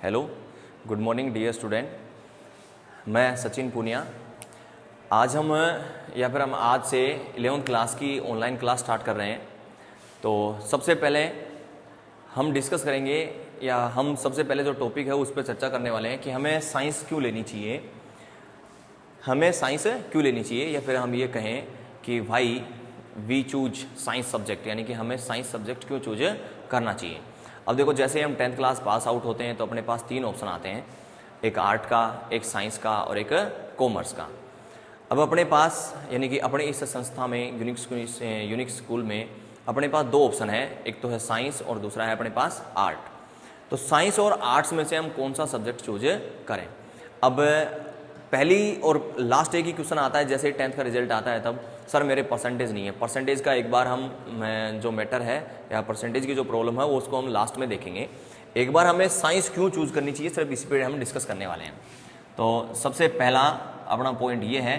Hello, good morning dear student. मैं सचिन पूनिया। आज हम आज से 11th क्लास की ऑनलाइन क्लास स्टार्ट कर रहे हैं। तो सबसे पहले हम डिस्कस करेंगे हम सबसे पहले जो टॉपिक है उस पर चर्चा करने वाले हैं कि हमें साइंस क्यों लेनी चाहिए, या फिर हम ये कहें कि भाई वी चूज साइंस सब्जेक्ट, यानी कि हमें साइंस सब्जेक्ट क्यों चूज करना चाहिए। अब देखो, जैसे हम 10th क्लास पास आउट होते हैं तो अपने पास 3 ऑप्शन आते हैं, एक आर्ट का, एक साइंस का और एक कॉमर्स का। अब अपने पास यानी कि अपने इस संस्था में यूनिक स्कूल में अपने पास 2 ऑप्शन है, एक तो है साइंस और दूसरा है अपने पास आर्ट। तो साइंस और आर्ट्स में से हम कौन सा सब्जेक्ट चूज करें। अब पहली और लास्ट एक ही क्वेश्चन आता है जैसे 10th का रिजल्ट आता है तब, सर मेरे परसेंटेज नहीं है। परसेंटेज का एक बार हम जो मैटर है या परसेंटेज की जो प्रॉब्लम है वो उसको हम लास्ट में देखेंगे। एक बार हमें साइंस क्यों चूज करनी चाहिए सिर्फ इसी पे हम डिस्कस करने वाले हैं। तो सबसे पहला अपना पॉइंट ये है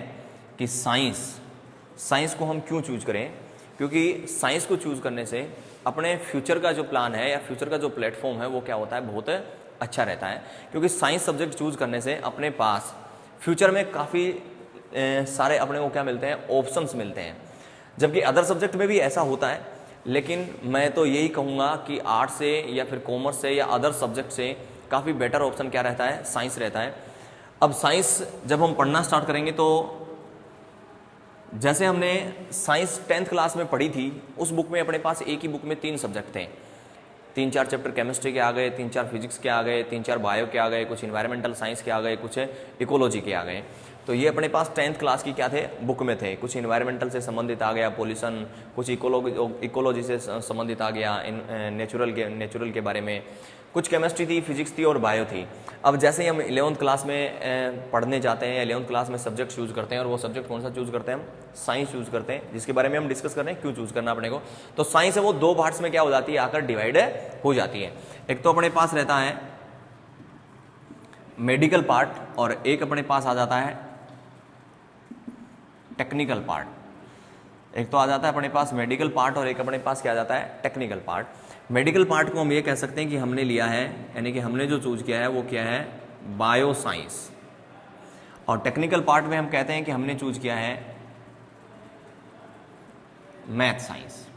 कि साइंस को हम क्यों चूज करें, क्योंकि साइंस को चूज करने से अपने फ्यूचर का जो प्लान है या फ्यूचर का जो प्लेटफॉर्म है वो क्या होता है, बहुत अच्छा रहता है। क्योंकि साइंस सब्जेक्ट चूज करने से अपने पास फ्यूचर में काफ़ी सारे अपने को क्या मिलते हैं, ऑप्शंस मिलते हैं। जबकि अदर सब्जेक्ट में भी ऐसा होता है, लेकिन मैं तो यही कहूँगा कि आर्ट से या फिर कॉमर्स से या अदर सब्जेक्ट से काफ़ी बेटर ऑप्शन क्या रहता है, साइंस रहता है। अब साइंस जब हम पढ़ना स्टार्ट करेंगे तो जैसे हमने साइंस 10th क्लास में पढ़ी थी, उस बुक में अपने पास एक ही बुक में 3 सब्जेक्ट थे। 3-4 चैप्टर केमिस्ट्री के आ गए, 3-4 फिजिक्स के आ गए, 3-4 बायो के आ गए, कुछ इन्वायरमेंटल साइंस के आ गए, कुछ इकोलॉजी के आ गए। तो ये अपने पास 10th क्लास की क्या थे, बुक में थे। कुछ इन्वायरमेंटल से संबंधित आ गया पोल्यूशन, कुछ इकोलॉजी से संबंधित आ गया नेचुरल के बारे में, कुछ केमिस्ट्री थी, फिजिक्स थी और बायो थी। अब जैसे ही हम 11th क्लास में पढ़ने जाते हैं या 11th क्लास में सब्जेक्ट चूज करते हैं, और वो सब्जेक्ट कौन सा चूज करते हैं, हम साइंस चूज करते हैं, जिसके बारे में हम डिस्कस कर रहे हैं क्यों चूज करना अपने को। तो साइंस है वो 2 पार्ट्स में क्या हो जाती है, आकर डिवाइड हो जाती है। एक तो अपने पास रहता है मेडिकल पार्ट और एक अपने पास आ जाता है टेक्निकल पार्ट। एक तो आ जाता है अपने पास मेडिकल पार्ट और एक अपने पास क्या आ जाता है, टेक्निकल पार्ट। मेडिकल पार्ट को हम ये कह सकते हैं कि हमने लिया है, यानी कि हमने जो चूज किया है वो क्या है, बायो साइंस। और टेक्निकल पार्ट में हम कहते हैं कि हमने चूज किया है मैथ साइंस।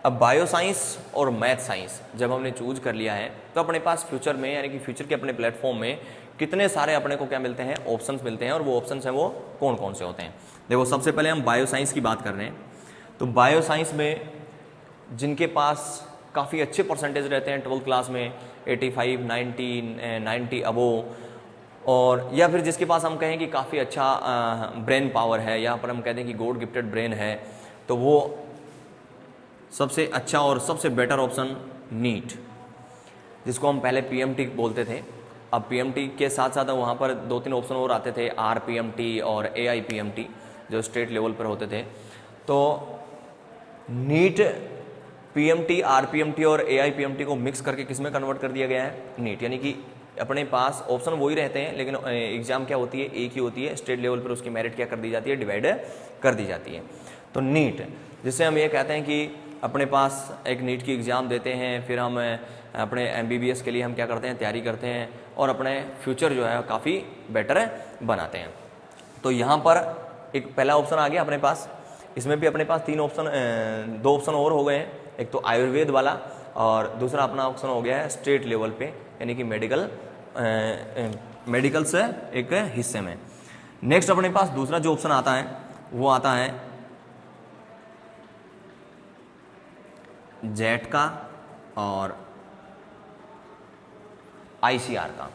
अब बायो साइंस और मैथ साइंस जब हमने चूज कर लिया है तो अपने पास फ्यूचर में, यानी कि फ्यूचर के अपने प्लेटफॉर्म में कितने सारे अपने को क्या मिलते हैं, ऑप्शंस मिलते हैं। और वो ऑप्शंस हैं वो कौन कौन से होते हैं। देखो, सबसे पहले हम बायो साइंस की बात कर रहे हैं। तो बायो साइंस में जिनके पास काफ़ी अच्छे परसेंटेज रहते हैं 12th क्लास में 85, 90 अबोव, और या फिर जिसके पास हम कहें कि काफ़ी अच्छा ब्रेन पावर है, या पर हम कहते हैं कि गॉड गिफ्टेड ब्रेन है, तो वो सबसे अच्छा और सबसे बेटर ऑप्शन नीट, जिसको हम पहले पीएमटी बोलते थे। अब पीएमटी के साथ साथ वहाँ पर 2-3 ऑप्शन और आते थे, आरपीएमटी और एआईपीएमटी, जो स्टेट लेवल पर होते थे। तो नीट, पीएमटी, आरपीएमटी और एआईपीएमटी को मिक्स करके किस में कन्वर्ट कर दिया गया है, नीट। यानी कि अपने पास ऑप्शन वही रहते हैं, लेकिन एग्जाम क्या होती है, एक ही होती है। स्टेट लेवल पर उसकी मेरिट क्या कर दी जाती है, डिवाइड कर दी जाती है। तो नीट, जिससे हम ये कहते हैं कि अपने पास एक नीट की एग्ज़ाम देते हैं, फिर हम अपने एमबीबीएस के लिए हम क्या करते हैं, तैयारी करते हैं और अपने फ्यूचर जो है काफ़ी बेटर बनाते हैं। तो यहाँ पर एक पहला ऑप्शन आ गया अपने पास। इसमें भी अपने पास 2 ऑप्शन और हो गए हैं। एक तो आयुर्वेद वाला और दूसरा अपना ऑप्शन हो गया है स्टेट लेवल पे, यानी कि मेडिकल से एक हिस्से में। नेक्स्ट अपने पास दूसरा जो ऑप्शन आता है वो आता है जेट का और आईसीआर का,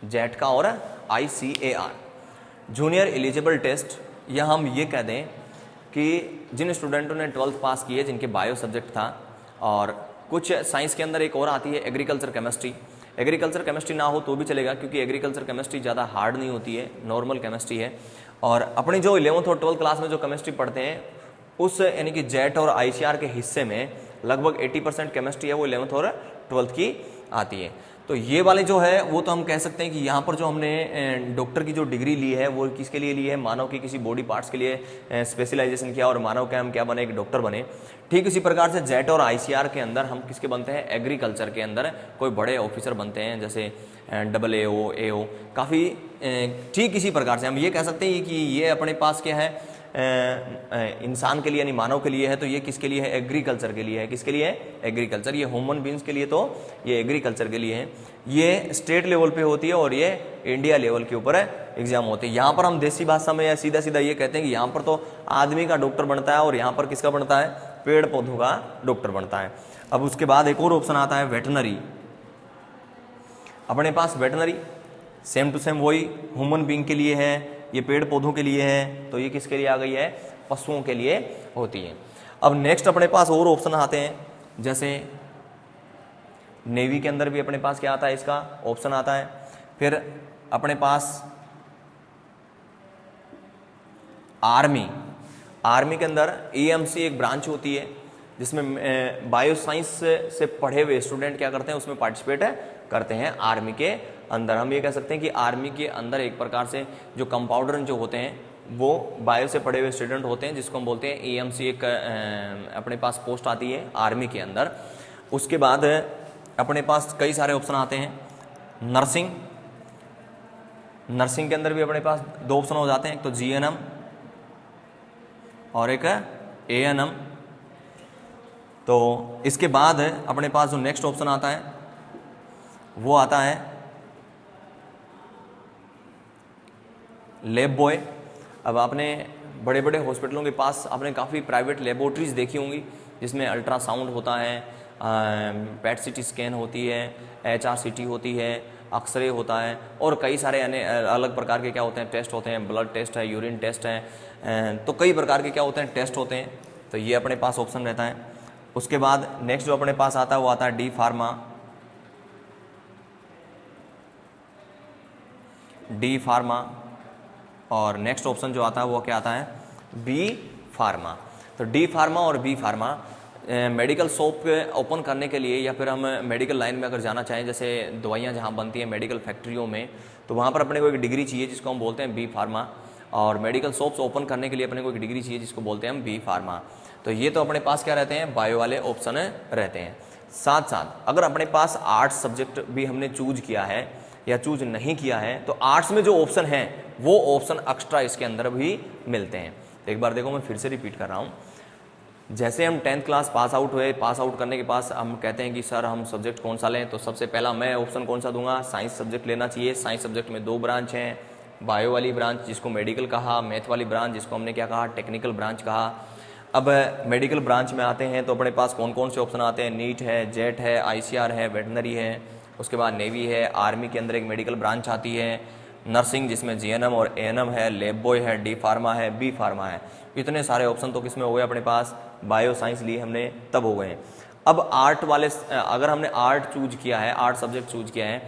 जेट का और आईसीएआर, जूनियर एलिजिबल टेस्ट। या हम ये कह दें कि जिन स्टूडेंटों ने 12th पास की है, जिनके बायो सब्जेक्ट था, और कुछ साइंस के अंदर एक और आती है एग्रीकल्चर केमिस्ट्री। एग्रीकल्चर केमिस्ट्री ना हो तो भी चलेगा, क्योंकि एग्रीकल्चर केमिस्ट्री ज़्यादा हार्ड नहीं होती है, नॉर्मल केमिस्ट्री है। और अपनी जो 11th और 12th क्लास में जो केमिस्ट्री पढ़ते हैं उस, यानी कि जेट और आईसीआर के हिस्से में लगभग 80% केमिस्ट्री है वो 11th और 12th की आती है। तो ये वाले जो है वो तो हम कह सकते हैं कि यहाँ पर जो हमने डॉक्टर की जो डिग्री ली है वो किसके लिए ली है, मानव के किसी बॉडी पार्ट्स के लिए स्पेशलाइजेशन किया और मानव के हम क्या बने, एक डॉक्टर बने। ठीक इसी प्रकार से जेट और आईसीआर के अंदर हम किसके बनते हैं, एग्रीकल्चर के अंदर कोई बड़े ऑफिसर बनते हैं, जैसे AAO काफ़ी ठीक इसी प्रकार से हम ये कह सकते हैं कि ये अपने पास क्या है, इंसान के लिए यानी मानव के लिए है, तो ये किसके लिए है, एग्रीकल्चर के लिए है। किसके लिए है, एग्रीकल्चर। ये ह्यूमन बींग्स के लिए तो ये एग्रीकल्चर के लिए है। ये स्टेट लेवल पे होती है और ये इंडिया लेवल के ऊपर एग्जाम होती है। यहाँ पर हम देसी भाषा में या सीधा सीधा ये कहते हैं कि यहाँ पर तो आदमी का डॉक्टर बनता है और यहाँ पर किसका बनता है, पेड़ पौधों का डॉक्टर बनता है। अब उसके बाद एक और ऑप्शन आता है वेटनरी। अपने पास वेटनरी सेम टू सेम वही ह्यूमन बींग के लिए है, ये पेड़ पौधों के लिए है, तो ये किसके लिए आ गई है, पशुओं के लिए होती है। अब नेक्स्ट अपने पास और ऑप्शन आते हैं, जैसे नेवी के अंदर भी अपने पास क्या आता है, इसका ऑप्शन आता है। फिर अपने पास आर्मी के अंदर EMC एक ब्रांच होती है जिसमें बायोसाइंस से पढ़े हुए स्टूडेंट क्या करते हैं, उसमें पार्टिसिपेट करते हैं आर्मी के अंदर। हम ये कह सकते हैं कि आर्मी के अंदर एक प्रकार से जो कंपाउंडर जो होते हैं वो बायो से पढ़े हुए स्टूडेंट होते हैं, जिसको हम बोलते हैं EMC। एक अपने पास पोस्ट आती है आर्मी के अंदर। उसके बाद अपने पास कई सारे ऑप्शन आते हैं। नर्सिंग के अंदर भी अपने पास दो ऑप्शन हो जाते हैं, एक तो GNM और एक ANM। तो इसके बाद अपने पास जो नेक्स्ट ऑप्शन आता है वो आता है लैब बॉय। अब आपने बड़े बड़े हॉस्पिटलों के पास आपने काफ़ी प्राइवेट लेबोरेटरीज देखी होंगी जिसमें अल्ट्रासाउंड होता है, PET CT स्कैन होती है, HRCT होती है, एक्सरे होता है और कई सारे अन्य अलग प्रकार के क्या होते हैं, टेस्ट होते हैं। ब्लड टेस्ट है, यूरिन टेस्ट है, तो कई प्रकार के क्या होते हैं, टेस्ट होते हैं। तो ये अपने पास ऑप्शन रहता है। उसके बाद नेक्स्ट जो अपने पास आता है वो आता है डी फार्मा। और नेक्स्ट ऑप्शन जो आता है वो क्या आता है, बी फार्मा। तो डी फार्मा और B pharma medical shop open करने के लिए या फिर हम मेडिकल लाइन में अगर जाना चाहें, जैसे दवाइयाँ जहाँ बनती हैं मेडिकल फैक्ट्रियों में, तो वहाँ पर अपने को एक डिग्री चाहिए जिसको हम बोलते हैं बी फार्मा। और मेडिकल शॉप्स ओपन करने के लिए अपने को एक डिग्री चाहिए जिसको बोलते हैं हम बी फार्मा। तो ये तो अपने पास क्या रहते हैं, बायो वाले ऑप्शन रहते हैं। साथ साथ अगर अपने पास आर्ट्स सब्जेक्ट भी हमने चूज किया है या चूज नहीं किया है, तो आर्ट्स में जो ऑप्शन है वो ऑप्शन एक्स्ट्रा इसके अंदर भी मिलते हैं। तो एक बार देखो मैं फिर से रिपीट कर रहा हूँ। जैसे हम 10th क्लास पास आउट हुए, पास आउट करने के पास हम कहते हैं कि सर हम सब्जेक्ट कौन सा लें, तो सबसे पहला मैं ऑप्शन कौन सा दूंगा, साइंस सब्जेक्ट लेना चाहिए। साइंस सब्जेक्ट में दो ब्रांच हैं, बायो वाली ब्रांच जिसको मेडिकल कहा, मैथ वाली ब्रांच जिसको हमने क्या कहा, टेक्निकल ब्रांच कहा। अब मेडिकल ब्रांच में आते हैं तो अपने पास कौन कौन से ऑप्शन आते हैं, नीट है, जेट है, ICR है, वेटनरी है, उसके बाद नेवी है, आर्मी के अंदर एक मेडिकल ब्रांच आती है, नर्सिंग जिसमें GNM और ANM है, लैब बॉय है, डी फार्मा है, बी फार्मा है। इतने सारे ऑप्शन तो किसमें हो गए अपने पास, बायो साइंस लिए हमने तब हो गए हैं। अब आर्ट वाले, अगर हमने आर्ट चूज किया है, आर्ट सब्जेक्ट चूज किया है,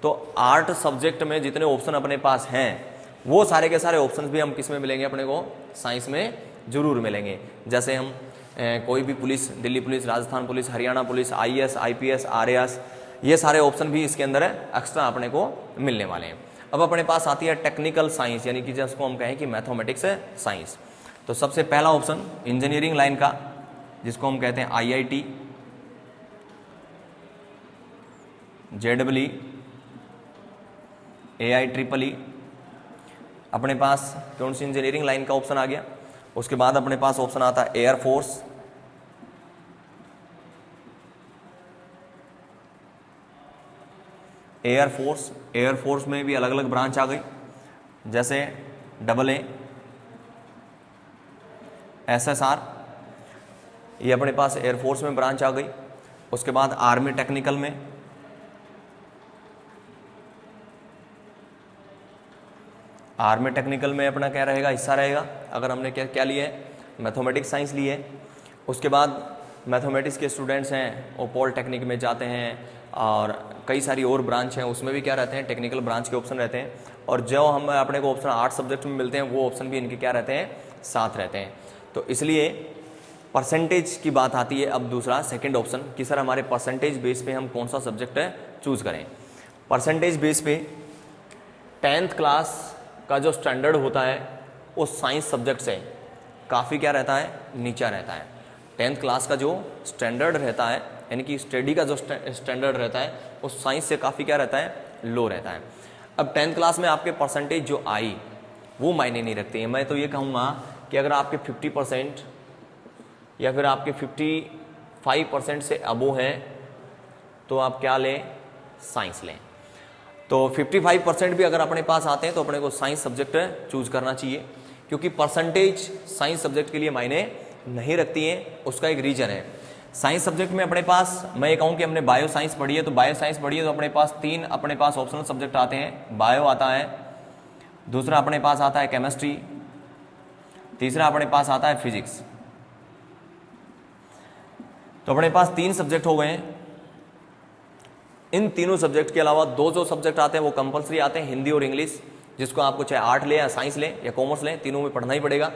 तो आर्ट सब्जेक्ट में जितने ऑप्शन अपने पास हैं वो सारे के सारे ऑप्शन भी हम किस में मिलेंगे, अपने को साइंस में जरूर मिलेंगे। जैसे हम कोई भी police, Delhi police, Rajasthan police, Haryana police, IAS, IPS, RAS, ये सारे ऑप्शन भी इसके अंदर एक्स्ट्रा अपने को मिलने वाले हैं। अब अपने पास आती है टेक्निकल साइंस, यानी कि जिसको हम कहें कि मैथमेटिक्स साइंस। तो सबसे पहला ऑप्शन इंजीनियरिंग लाइन का जिसको हम कहते हैं IIT, JEE, AIEEE, अपने पास कौन सी इंजीनियरिंग लाइन का ऑप्शन आ गया। उसके बाद अपने पास ऑप्शन आता है एयरफोर्स, एयरफोर्स में भी अलग अलग ब्रांच आ गई, जैसे AA, SSR, ये अपने पास एयरफोर्स में ब्रांच आ गई। उसके बाद आर्मी टेक्निकल में, आर्मी टेक्निकल में अपना क्या रहेगा, हिस्सा रहेगा अगर हमने क्या लिया है, मैथमेटिक्स साइंस ली है। उसके बाद मैथमेटिक्स के स्टूडेंट्स हैं वो पॉलिटेक्निक में जाते हैं और कई सारी और ब्रांच हैं उसमें भी क्या रहते हैं, टेक्निकल ब्रांच के ऑप्शन रहते हैं। और जो हम अपने को ऑप्शन आर्ट सब्जेक्ट में मिलते हैं वो ऑप्शन भी इनके क्या रहते हैं, साथ रहते हैं। तो इसलिए परसेंटेज की बात आती है। अब दूसरा सेकंड ऑप्शन कि सर हमारे परसेंटेज बेस पे हम कौन सा सब्जेक्ट चूज़ करें। परसेंटेज बेस पे 10th क्लास का जो स्टैंडर्ड होता है वो साइंस सब्जेक्ट से काफ़ी क्या रहता है, नीचा रहता है। 10th क्लास का जो स्टैंडर्ड रहता है, यानी कि स्टडी का जो स्टैंडर्ड रहता है वो साइंस से काफ़ी क्या रहता है, लो रहता है। अब 10th क्लास में आपके परसेंटेज जो आई वो मायने नहीं रखते हैं। मैं तो ये कहूँगा कि अगर आपके 50% या फिर आपके 55% से अबो हैं तो आप क्या लें, साइंस लें। तो 55% भी अगर अपने पास आते हैं तो अपने को साइंस सब्जेक्ट चूज करना चाहिए, क्योंकि परसेंटेज साइंस सब्जेक्ट के लिए मायने नहीं रखती है। उसका एक रीजन है, साइंस सब्जेक्ट में अपने पास, मैं ये कहूँ कि हमने बायो साइंस पढ़ी है, तो बायो साइंस पढ़ी है तो अपने पास 3 अपने पास ऑप्शनल सब्जेक्ट आते हैं। बायो आता है, दूसरा अपने पास आता है केमिस्ट्री, तीसरा अपने पास आता है फिजिक्स। तो अपने पास 3 सब्जेक्ट हो गए हैं। इन तीनों सब्जेक्ट के अलावा 2 जो सब्जेक्ट आते हैं वो कंपलसरी आते हैं, हिंदी और इंग्लिश, जिसको आपको चाहे आर्ट ले या साइंस ले या कॉमर्स ले, तीनों में पढ़ना ही पड़ेगा।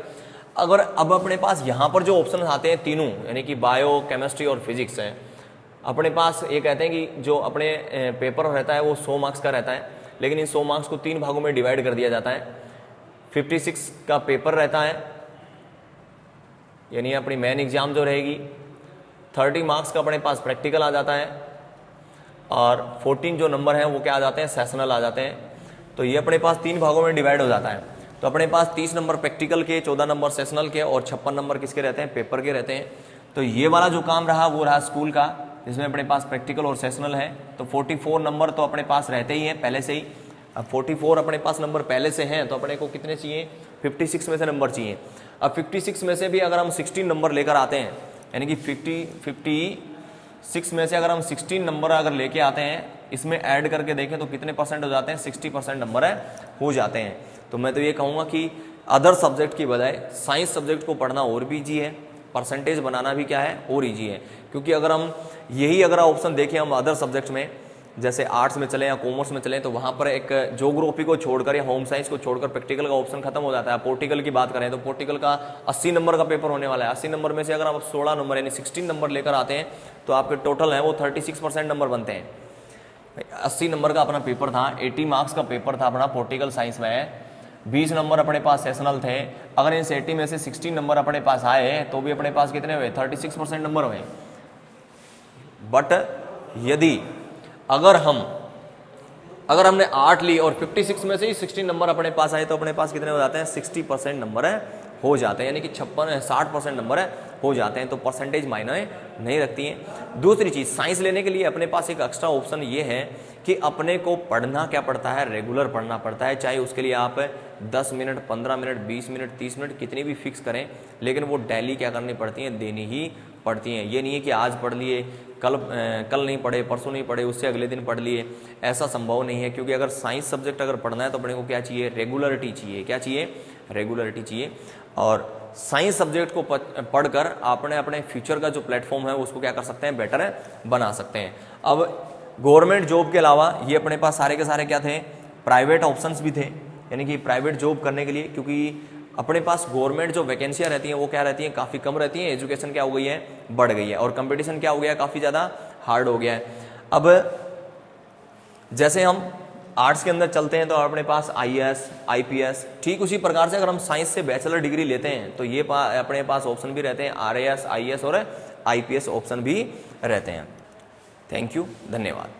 अगर अब अपने पास यहाँ पर जो ऑप्शन आते हैं तीनों, यानी कि बायो, केमिस्ट्री और फिजिक्स है, अपने पास ये कहते हैं कि जो अपने पेपर रहता है वो 100 मार्क्स का रहता है, लेकिन इन 100 मार्क्स को 3 भागों में डिवाइड कर दिया जाता है। 56 का पेपर रहता है, यानी अपनी मेन एग्जाम जो रहेगी। 30 मार्क्स का अपने पास प्रैक्टिकल आ जाता है, और 14 जो नंबर हैं वो क्या आ जाते हैं, सेशनल आ जाते हैं। तो ये अपने पास 3 भागों में डिवाइड हो जाता है। तो अपने पास 30 नंबर प्रैक्टिकल के, 14 नंबर सेशनल के और 56 नंबर किसके रहते हैं, पेपर के रहते हैं। तो ये वाला जो काम रहा वो रहा स्कूल का, जिसमें अपने पास प्रैक्टिकल और सेशनल है। तो 44 नंबर तो अपने पास रहते ही हैं पहले से ही। अब 44 अपने पास नंबर पहले से हैं तो अपने को कितने चाहिए, 56 में से नंबर चाहिए। अब 56 में से भी अगर हम 16 नंबर लेकर आते हैं, यानी कि 56 में से अगर हम 16 नंबर अगर लेके आते हैं, इसमें ऐड करके देखें तो कितने परसेंट हो जाते हैं, 60% नंबर हो जाते हैं। तो मैं तो ये कहूँगा कि अदर सब्जेक्ट की बजाय साइंस सब्जेक्ट को पढ़ना और भी ईजी है, परसेंटेज बनाना भी क्या है, और ईजी है। क्योंकि अगर हम यही अगर ऑप्शन देखें हम अदर सब्जेक्ट में, जैसे आर्ट्स में चले या कॉमर्स में चले, तो वहाँ पर एक ज्योग्राफी को छोड़कर या होम साइंस को छोड़कर प्रैक्टिकल का ऑप्शन खत्म हो जाता है। पोर्टिकल की बात करें तो पोर्टिकल का 80 नंबर का पेपर होने वाला है। 80 नंबर में से अगर आप 16 नंबर यानी 16 नंबर लेकर आते हैं तो आपके टोटल है वो 36% नंबर बनते हैं। 80 नंबर का अपना पेपर था, 80 मार्क्स का पेपर था अपना पोर्टिकल साइंस में, 20 नंबर अपने पास सेशनल थे। अगर इन 80 में से 16 नंबर अपने पास आए तो भी अपने पास कितने हुए, 36% नंबर हुए। बट यदि अगर हमने 8 ली और 56 में से ही 16 नंबर अपने पास आए तो अपने पास कितने हो जाते हैं, 60% नंबर हो जाते हैं, यानी कि 60% नंबर हो जाते हैं। तो परसेंटेज मायने नहीं रखती हैं। दूसरी चीज़, साइंस लेने के लिए अपने पास एक एक्स्ट्रा ऑप्शन ये है कि अपने को पढ़ना क्या पड़ता है, रेगुलर पढ़ना पड़ता है। चाहे उसके लिए आप 10 मिनट, 15 मिनट, 20 मिनट, 30 मिनट कितनी भी फिक्स करें, लेकिन वो डेली क्या करनी पड़ती हैं, देनी ही पड़ती हैं। ये नहीं है कि आज पढ़ लिए, कल नहीं पढ़े, परसों नहीं पढ़े, उससे अगले दिन पढ़ लिए, ऐसा संभव नहीं है। क्योंकि अगर साइंस सब्जेक्ट अगर पढ़ना है तो अपने को क्या चाहिए, रेगुलरिटी चाहिए। क्या चाहिए, रेगुलरिटी चाहिए। और साइंस सब्जेक्ट को पढ़कर आपने अपने फ्यूचर का जो प्लेटफॉर्म है उसको क्या कर सकते हैं, बेटर बना सकते हैं। अब गवर्नमेंट जॉब के अलावा ये अपने पास सारे के सारे क्या थे, प्राइवेट ऑप्शंस भी थे, यानी कि प्राइवेट जॉब करने के लिए। क्योंकि अपने पास गवर्नमेंट जो वैकेंसियाँ रहती हैं वो क्या रहती हैं, काफ़ी कम रहती हैं। एजुकेशन क्या हो गई है, बढ़ गई है, और कंपटीशन क्या हो गया है, काफ़ी ज़्यादा हार्ड हो गया है। अब जैसे हम आर्ट्स के अंदर चलते हैं तो अपने पास IAS, IPS, ठीक उसी प्रकार से अगर हम साइंस से बैचलर डिग्री लेते हैं तो ये अपने पास ऑप्शन भी रहते हैं, RAS, IAS और IPS ऑप्शन भी रहते हैं। थैंक यू, धन्यवाद।